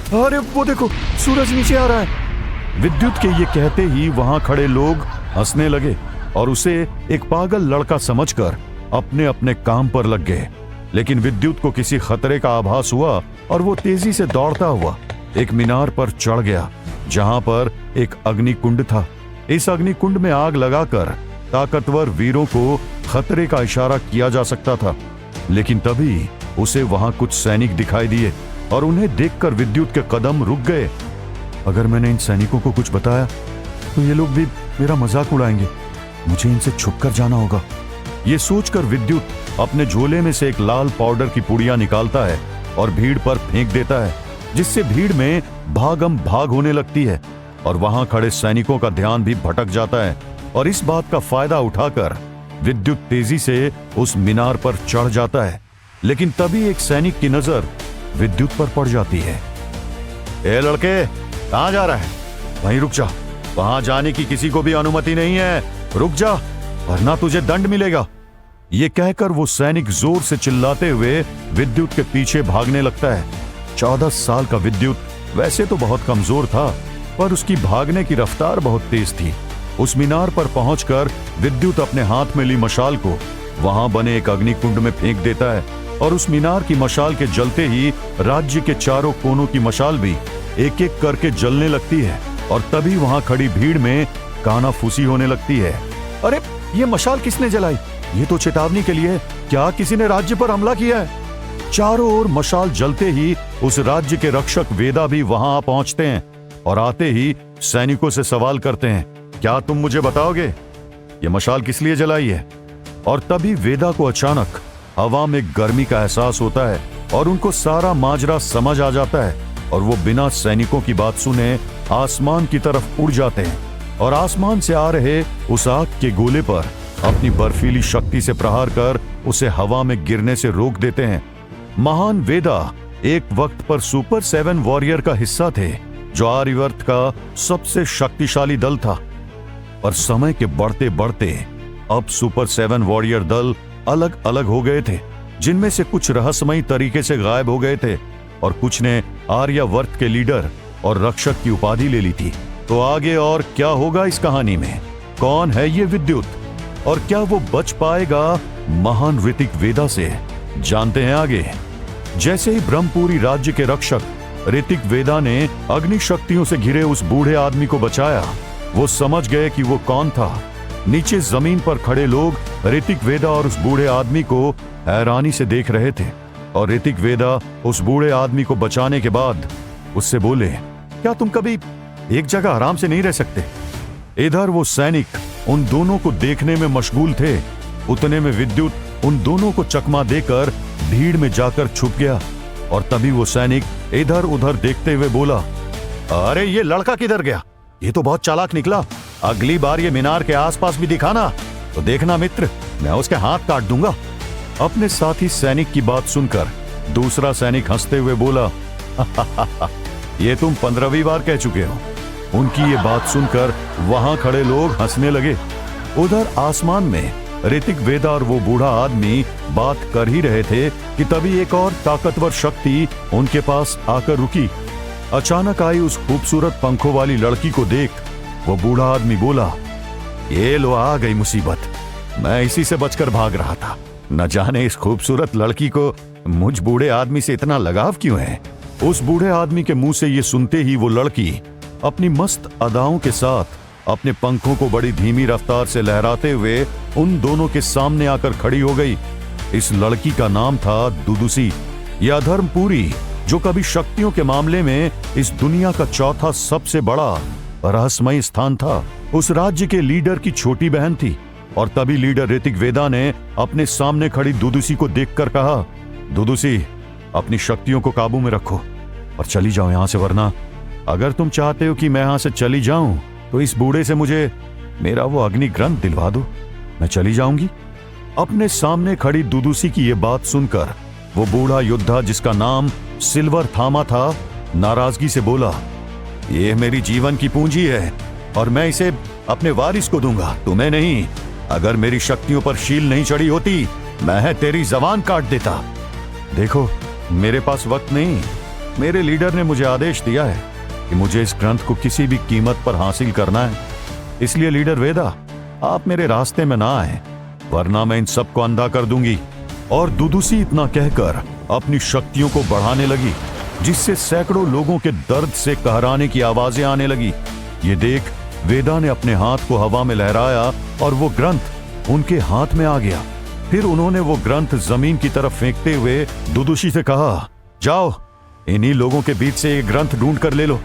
अरे वो देखो, सूरज नीचे आ रहा है। विद्युत के ये कहते ही वहां खड़े लोग हंसने लगे और उसे एक पागल लड़का समझकर अपने अपने काम पर लग गए। लेकिन विद्युत को किसी खतरे का आभास हुआ और वो तेजी से दौड़ता हुआ एक मीनार पर चढ़ गया, जहां पर एक अग्निकुंड था। इस अग्निकुंड में आग लगाकर ताकतवर वीरों को खतरे का इशारा किया जा सकता था। लेकिन तभी उसे वहां कुछ सैनिक दिखाई दिए और उन्हें देखकर विद्युत के कदम रुक गए। अगर मैंने इन सैनिकों को कुछ बताया तो ये लोग भी मेरा मजाक उड़ाएंगे। मुझे इनसे छुपकर जाना होगा। ये सोचकर विद्युत अपने झोले में से एक लाल पाउडर की पुड़िया निकालता है और भीड़ पर फेंक देता है, जिससे भीड़ में भागम भाग होने लगती है और वहां खड़े सैनिकों का ध्यान भी भटक जाता है। और इस बात का फायदा उठाकर विद्युत तेजी से उस मीनार पर चढ़ जाता है। लेकिन तभी एक सैनिक की नजर विद्युत पर पड़ जाती है। ए लड़के, कहां जा रहा है? वहीं रुक जा, वहां जाने की किसी को भी अनुमति नहीं है। रुक जा वरना तुझे दंड मिलेगा। ये कहकर वो सैनिक जोर से चिल्लाते हुए विद्युत के पीछे भागने लगता है। 14 साल का विद्युत वैसे तो बहुत कमजोर था, पर उसकी भागने की रफ्तार बहुत तेज थी। उस मीनार पर पहुंचकर विद्युत अपने हाथ में ली मशाल को वहां बने एक अग्निकुंड में फेंक देता है और उस मीनार की मशाल के जलते ही राज्य के चारों कोनों की मशाल भी एक एक करके जलने लगती है। और तभी वहां खड़ी भीड़ में कानाफूसी होने लगती है। अरे ये मशाल किसने जलाई? ये तो चेतावनी के लिए। क्या किसी ने राज्य पर हमला किया है? चारों ओर मशाल जलते ही उस राज्य के रक्षक वेदा भी वहां आ पहुंचते हैं और आते ही सैनिकों से सवाल करते हैं, क्या तुम मुझे बताओगे ये मशाल किस लिए जलाई है? और तभी वेदा को अचानक हवा में गर्मी का एहसास होता है और उनको सारा माजरा समझ आ जाता है और वो बिना सैनिकों की बात सुने आसमान की तरफ उड़ जाते हैं और आसमान से आ रहे उस आग के गोले पर अपनी बर्फीली शक्ति से प्रहार कर उसे हवा में गिरने से रोक देते हैं। महान वेदा एक वक्त पर सुपर 7 वॉरियर का हिस्सा थे, जो आर्यवर्त का सबसे शक्तिशाली दल था। पर समय के बढ़ते बढ़ते अब सुपर 7 वॉरियर दल अलग अलग हो गए थे, जिनमें से कुछ रहस्यमयी तरीके से गायब हो गए थे और कुछ ने आर्यवर्त के लीडर और रक्षक की उपाधि ले ली थी। तो आगे और क्या होगा इस कहानी में? कौन है ये विद्युत और क्या वो बच पाएगा महान ऋतिक वेदा से? जानते हैं आगे। जैसे ही ब्रह्मपुरी राज्य के रक्षक ऋतिक वेदा ने अग्नि शक्तियों से घिरे उस बूढ़े आदमी को बचाया, वो समझ गए कि वो कौन था। नीचे जमीन पर खड़े लोग ऋतिक वेदा और उस बूढ़े आदमी को हैरानी से देख रहे थे और ऋतिक वेदा उस बूढ़े आदमी को बचाने के बाद उससे बोले, क्या तुम कभी एक जगह आराम से नहीं रह सकते? इधर वो सैनिक उन दोनों को देखने में मशगूल थे। उतने में विद्युत उन दोनों को चकमा देकर भीड़ में जाकर छुप गया और तभी वो सैनिक इधर उधर देखते हुए बोला, अरे ये लड़का किधर गया? ये तो बहुत चालाक निकला। अगली बार ये मीनार के आसपास भी दिखाना तो देखना मित्र, मैं उसके हाथ काट दूंगा। अपने साथी सैनिक की बात सुनकर दूसरा सैनिक हंसते हुए बोला, ये तुम 15वीं बार कह चुके हो। उनकी ये बात सुनकर वहां खड़े लोग हंसने लगे। उधर आसमान में ऋतिक वेदा और वो बूढ़ा आदमी बात कर ही रहे थे कि तभी एक और ताकतवर शक्ति उनके पास आकर रुकी। अचानक आई उस खूबसूरत पंखों वाली लड़की को देख वो बूढ़ा आदमी बोला, ये लो आ गई मुसीबत। मैं इसी से बचकर भाग रहा था। न जाने इस खूबसूरत लड़की को मुझ बूढ़े आदमी से इतना लगाव क्यों है। उस बूढ़े आदमी के मुंह से ये सुनते ही वो लड़की अपनी मस्त अदाओं के साथ अपने पंखों को बड़ी धीमी रफ्तार से लहराते हुए उन दोनों के सामने आकर खड़ी हो गई। इस लड़की का नाम था दुदुसी या अधर्मपुरी, जो कभी शक्तियों के मामले में इस दुनिया का चौथा सबसे बड़ा रहस्यमयी स्थान था। उस राज्य के लीडर की छोटी बहन थी और तभी लीडर ऋतिक वेदा ने अपने सामने खड़ी दुदुसी को देखकर कहा, दुदुसी अपनी शक्तियों को काबू में रखो और चली जाओ यहां से, वरना अगर तुम चाहते हो कि मैं यहां से चली जाऊं तो इस बूढ़े से मुझे मेरा वो अग्नि ग्रंथ दिलवा दो, मैं चली जाऊंगी। अपने सामने खड़ी दुदुसी की ये बात सुनकर वो बूढ़ा योद्धा, जिसका नाम सिल्वर थामा था, नाराजगी से बोला, ये मेरी जीवन की पूंजी है और मैं इसे अपने वारिस को दूंगा, तुम्हें नहीं। अगर मेरी शक्तियों पर शील नहीं चढ़ी होती मैं तेरी जबान काट देता। देखो मेरे पास वक्त नहीं, मेरे लीडर ने मुझे आदेश दिया है कि मुझे इस ग्रंथ को किसी भी कीमत पर हासिल करना है। इसलिए लीडर वेदा, आप मेरे रास्ते में ना आए, वरना मैं इन सबको अंधा कर दूंगी। और दुदुसी इतना कहकर अपनी शक्तियों को बढ़ाने लगी, जिससे सैकड़ों लोगों के दर्द से कहराने की आवाजें आने लगी। ये देख वेदा ने अपने हाथ को हवा में लहराया और वो ग्रंथ उनके हाथ में आ गया। फिर उन्होंने वो ग्रंथ जमीन की तरफ फेंकते हुए दुदुसी से कहा, जाओ इन्हीं लोगों के बीच से ये ग्रंथ ढूंढ कर ले लो।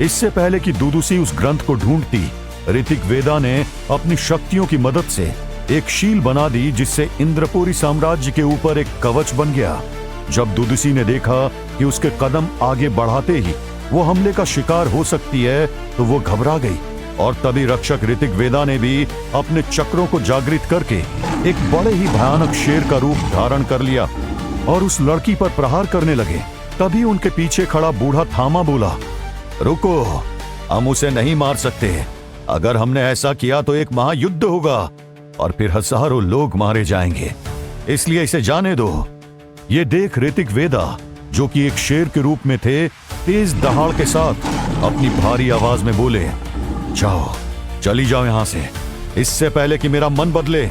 इससे पहले कि दुदुसी उस ग्रंथ को ढूंढती, ऋतिक वेदा ने अपनी शक्तियों की मदद से एक शील बना दी, जिससे इंद्रपुरी साम्राज्य के ऊपर एक कवच बन गया। जब दुदुसी ने देखा कि उसके कदम आगे बढ़ाते ही वो हमले का शिकार हो सकती है, तो वो घबरा गई। और तभी रक्षक ऋतिक वेदा ने भी अपने चक्रों को जागृत करके एक बड़े ही भयानक शेर का रूप धारण कर लिया और उस लड़की पर प्रहार करने लगे। तभी उनके पीछे खड़ा बूढ़ा थामा बोला, रुको, हम उसे नहीं मार सकते। अगर हमने ऐसा किया तो एक महायुद्ध होगा और फिर हजारों लोग मारे जाएंगे, इसलिए इसे जाने दो। ये देख ऋतिक वेदा, जो कि एक शेर के रूप में थे, तेज दहाड़ के साथ अपनी भारी आवाज में बोले, जाओ, चली जाओ यहां से, इससे पहले कि मेरा मन बदले।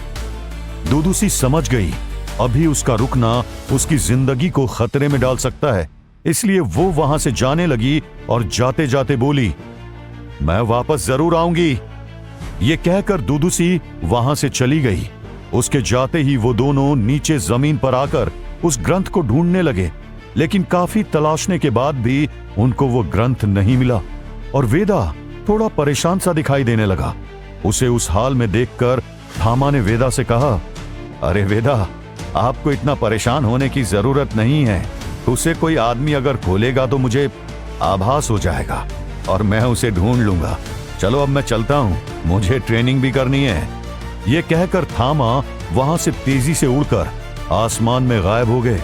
दुदुसी समझ गई अभी उसका रुकना उसकी जिंदगी को खतरे में डाल सकता है, इसलिए वो वहां से जाने लगी और जाते जाते बोली, मैं वापस जरूर आऊंगी। ये कहकर दुदुसी वहां से चली गई। उसके जाते ही वो दोनों नीचे जमीन पर आकर उस ग्रंथ को ढूंढने लगे, लेकिन काफी तलाशने के बाद भी उनको वो ग्रंथ नहीं मिला और वेदा थोड़ा परेशान सा दिखाई देने लगा। उसे उस हाल में देखकर थामा ने वेदा से कहा, अरे वेदा, आपको इतना परेशान होने की जरूरत नहीं है। उसे कोई आदमी अगर खोलेगा तो मुझे आभास हो जाएगा और मैं उसे ढूंढ लूंगा। चलो अब मैं चलता हूं, मुझे ट्रेनिंग भी करनी है। ये कहकर थामा वहां से तेजी से उड़कर आसमान में गायब हो गए।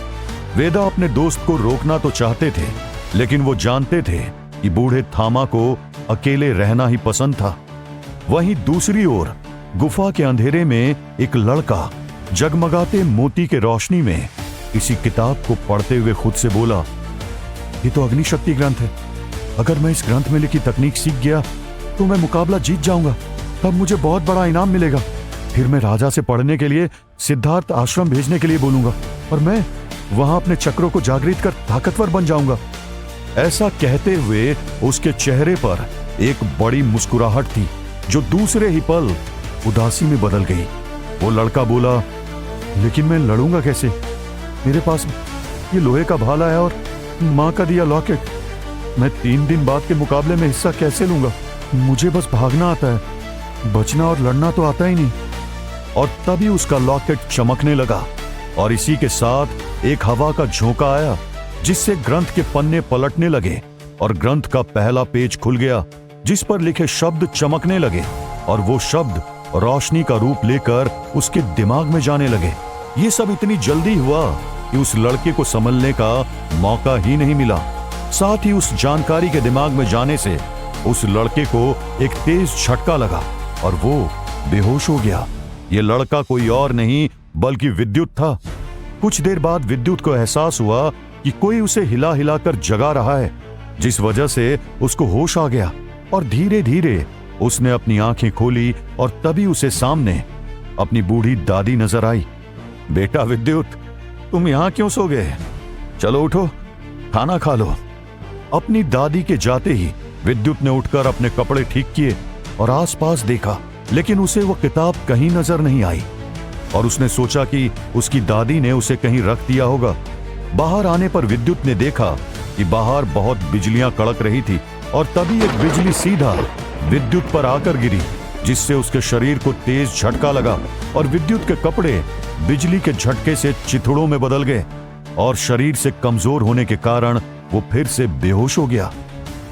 वेदा अपने दोस्त को रोकना तो चाहते थे, लेकिन वो जानते थे कि बूढ़े थामा को अकेले रहना ही पसंद था। वहीं दूसरी ओर गुफा के अंधेरे में एक लड़का जगमगाते मोती के रोशनी में किसी किताब को पढ़ते हुए खुद से बोला, ये तो अग्निशक्ति ग्रंथ है। अगर मैं इस ग्रंथ में लिखी तकनीक सीख गया तो मैं मुकाबला जीत जाऊंगा, तब मुझे बहुत बड़ा इनाम मिलेगा। फिर मैं राजा से पढ़ने के लिए सिद्धार्थ आश्रम भेजने के लिए बोलूंगा और मैं वहां अपने चक्रों को जागृत कर ताकतवर बन जाऊंगा। ऐसा कहते हुए उसके चेहरे पर एक बड़ी मुस्कुराहट थी, जो दूसरे ही पल उदासी में बदल गई। वो लड़का बोला, लेकिन मैं लड़ूंगा कैसे? मेरे पास ये लोहे का भाला है और माँ का दिया लॉकेट। मैं 3 दिन बाद के मुकाबले में हिस्सा कैसे लूंगा? मुझे बस भागना आता है, बचना और लड़ना तो आता ही नहीं। और तभी उसका लॉकेट चमकने लगा और इसी के साथ एक हवा का झोंका आया, जिससे ग्रंथ के पन्ने पलटने लगे और ग्रंथ का पहला पेज खुल गया, जिस पर लिखे शब्द चमकने लगे और वो शब्द रोशनी का रूप लेकर उसके दिमाग में जाने लगे। ये सब इतनी जल्दी हुआ कि उस लड़के को संभलने का मौका ही नहीं मिला। साथ ही उस जानकारी के दिमाग में जाने से उस लड़के को एक तेज झटका लगा और वो बेहोश हो गया। ये लड़का कोई और नहीं बल्कि विद्युत था। कुछ देर बाद विद्युत को एहसास हुआ कि कोई उसे हिला हिलाकर जगा रहा है, जिस वजह से उसको होश आ गया और धीरे धीरे उसने अपनी आंखें खोली और तभी उसे सामने अपनी बूढ़ी दादी नजर आई। बेटा विद्युत, तुम यहां क्यों सो गए? चलो उठो, खाना खा लो। अपनी दादी के जाते ही विद्युत ने उठकर अपने कपड़े ठीक किए और आसपास देखा, लेकिन उसे वो किताब कहीं नजर नहीं आई और उसने सोचा कि उसकी दादी ने उसे कहीं रख दिया होगा। बाहर आने पर विद्युत ने देखा कि बाहर बहुत बिजलियां कड़क रही थी और तभी एक बिजली सीधा विद्युत पर आकर गिरी, जिससे उसके शरीर को तेज झटका लगा और विद्युत के कपड़े बिजली के झटके से चिथड़ों में बदल गए और शरीर से कमजोर होने के कारण वो फिर से बेहोश हो गया।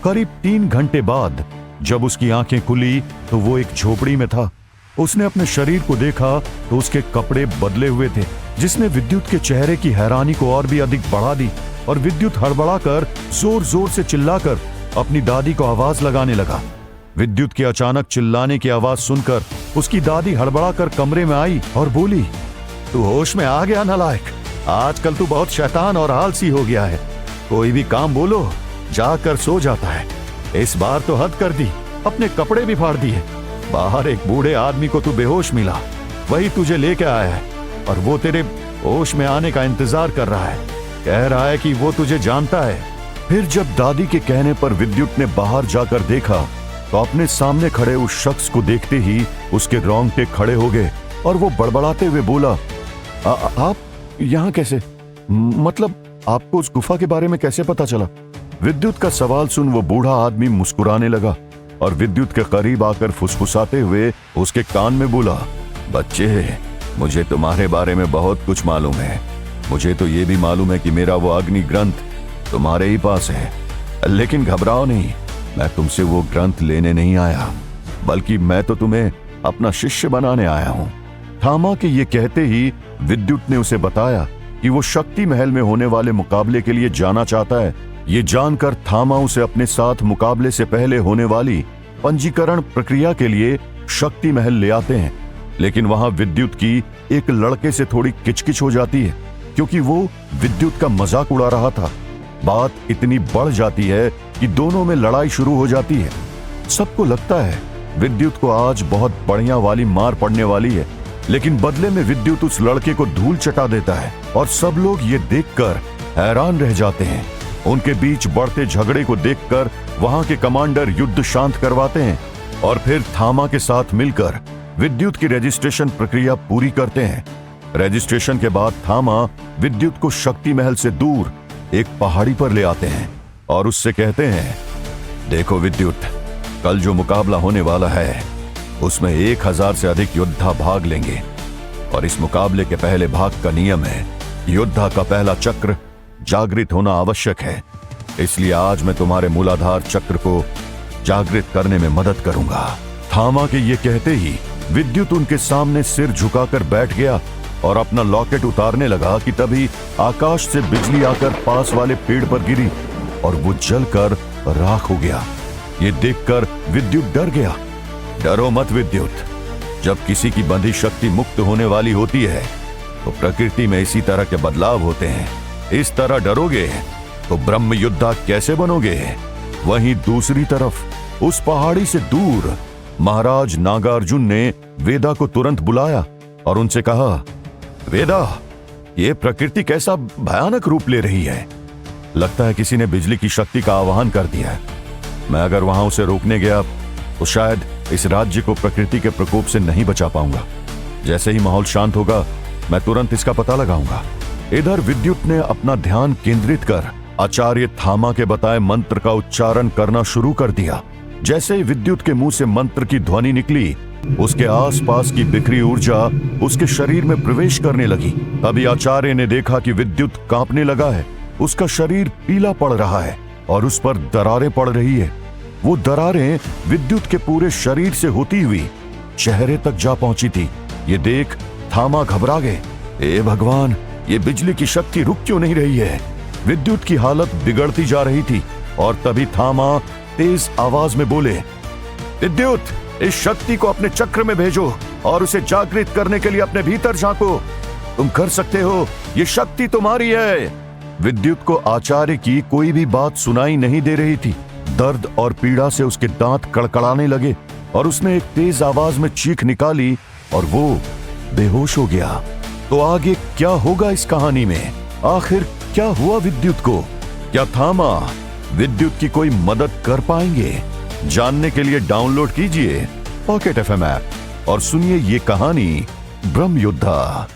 करीब 3 घंटे बाद जब उसकी आंखें खुली तो वो एक झोपड़ी में था। उसने अपने शरीर को देखा तो उसके कपड़े बदले हुए थे, जिसने विद्युत के चेहरे की हैरानी को और भी अधिक बढ़ा दी और विद्युत हड़बड़ाकर जोर जोर से चिल्लाकर अपनी दादी को आवाज लगाने लगा। विद्युत के अचानक चिल्लाने की आवाज सुनकर उसकी दादी हड़बड़ाकर कमरे में आई और बोली, तू होश में आ गया नालायक? आजकल तू बहुत शैतान और आलसी हो गया है। कोई भी काम बोलो जाकर सो जाता है। इस बार तो हद कर दी, अपने कपड़े भी फाड़ दिए। बाहर एक बूढ़े आदमी को तू बेहोश मिला, वही तुझे लेके आया है और वो तेरे होश में आने का इंतजार कर रहा है। कह रहा है कि वो तुझे जानता है। फिर जब दादी के कहने पर विद्युत ने बाहर जाकर देखा तो अपने सामने खड़े उस शख्स को देखते ही उसके रोंगटे खड़े हो गए और वो बड़बड़ाते हुए बोला, आप यहाँ कैसे? मतलब आपको उस गुफा के बारे में कैसे पता चला? विद्युत का सवाल सुन वो बूढ़ा आदमी मुस्कुराने लगा और विद्युत के करीब आकर फुसफुसाते हुए उसके कान में बोला, बच्चे, मुझे तुम्हारे बारे में बहुत कुछ मालूम है। मुझे तो ये भी मालूम है कि मेरा वो अग्नि ग्रंथ तुम्हारे ही पास है। लेकिन घबराओ नहीं, मैं तुमसे वो ग्रंथ लेने नहीं आया, बल्कि मैं तो तुम्हें अपना शिष्य बनाने आया हूँ। थामा के ये कहते ही विद्युत ने उसे बताया कि वो शक्ति महल में होने वाले मुकाबले के लिए जाना चाहता है। ये जानकर थामा उसे अपने साथ मुकाबले से पहले होने वाली पंजीकरण प्रक्रिया के लिए शक्ति महल ले आते हैं। लेकिन वहां विद्युत की एक लड़के से थोड़ी किचकिच हो जाती है, क्योंकि वो विद्युत का मजाक उड़ा रहा था। बात इतनी बढ़ जाती है कि दोनों में लड़ाई शुरू हो जाती है। सबको लगता है विद्युत को आज बहुत बढ़िया वाली मार पड़ने वाली है, लेकिन बदले में विद्युत उस लड़के को धूल चटा देता है और सब लोग ये देखकर हैरान रह जाते हैं। उनके बीच बढ़ते झगड़े को देखकर वहां के कमांडर युद्ध शांत करवाते हैं और फिर थामा के साथ मिलकर विद्युत की रजिस्ट्रेशन प्रक्रिया पूरी करते हैं। रजिस्ट्रेशन के बाद थामा विद्युत को शक्ति महल से दूर एक पहाड़ी पर ले आते हैं और उससे कहते हैं, देखो विद्युत, कल जो मुकाबला होने वाला है उसमें 1000 से अधिक योद्धा भाग लेंगे और इस मुकाबले के पहले भाग का नियम है, योद्धा का पहला चक्र जागृत होना आवश्यक है। इसलिए आज मैं तुम्हारे मूलाधार चक्र को जागृत करने में मदद करूंगा। थामा के ये कहते ही विद्युत उनके सामने सिर झुकाकर बैठ गया और अपना लॉकेट उतारने लगा कि तभी आकाश से बिजली आकर पास वाले पेड़ पर गिरी और वो जलकर राख हो गया। ये देखकर विद्युत डर गया। डरो मत विद्युत, जब किसी की बंधी शक्ति मुक्त होने वाली होती है तो प्रकृति में इसी तरह के बदलाव होते हैं। इस तरह डरोगे तो ब्रह्म योद्धा कैसे बनोगे? वहीं दूसरी तरफ उस पहाड़ी से दूर महाराज नागार्जुन ने वेदा को तुरंत बुलाया और उनसे कहा, वेदा, ये प्रकृति कैसा भयानक रूप ले रही है। लगता है किसी ने बिजली की शक्ति का आह्वान कर दिया है। मैं अगर वहां उसे रोकने गया तो शायद इस राज्य को प्रकृति के प्रकोप से नहीं बचा पाऊंगा। जैसे ही माहौल शांत होगा मैं तुरंत इसका पता लगाऊंगा। इधर विद्युत ने अपना ध्यान केंद्रित कर आचार्य थामा के बताए मंत्र का उच्चारण करना शुरू कर दिया। जैसे ही विद्युत के मुंह से मंत्र की ध्वनि निकली, उसके आसपास की बिखरी ऊर्जा उसके शरीर में प्रवेश करने लगी। तभी आचार्य ने देखा कि विद्युत कांपने लगा है, उसका शरीर पीला पड़ रहा है और उस पर दरारें पड़ रही है। वो दरारें विद्युत के पूरे शरीर से होती हुई चेहरे तक जा पहुंची थी। ये देख थामा घबरा गए। हे भगवान, ये बिजली की शक्ति रुक क्यों नहीं रही है? विद्युत की हालत बिगड़ती जा रही थी और तभी थामा तेज आवाज में बोले, विद्युत, इस शक्ति को अपने चक्र में भेजो और उसे जागृत करने के लिए अपने भीतर झांको। तुम कर सकते हो, ये शक्ति तुम्हारी है। विद्युत को आचार्य की कोई भी बात सुनाई नहीं दे रही थी। दर्द और पीड़ा से उसके दांत कड़कड़ाने लगे और उसने एक तेज आवाज में चीख निकाली और वो बेहोश हो गया। तो आगे क्या होगा इस कहानी में? आखिर क्या हुआ विद्युत को? क्या थामा विद्युत की कोई मदद कर पाएंगे? जानने के लिए डाउनलोड कीजिए पॉकेट FM ऐप और सुनिए ये कहानी ब्रह्म योद्धा।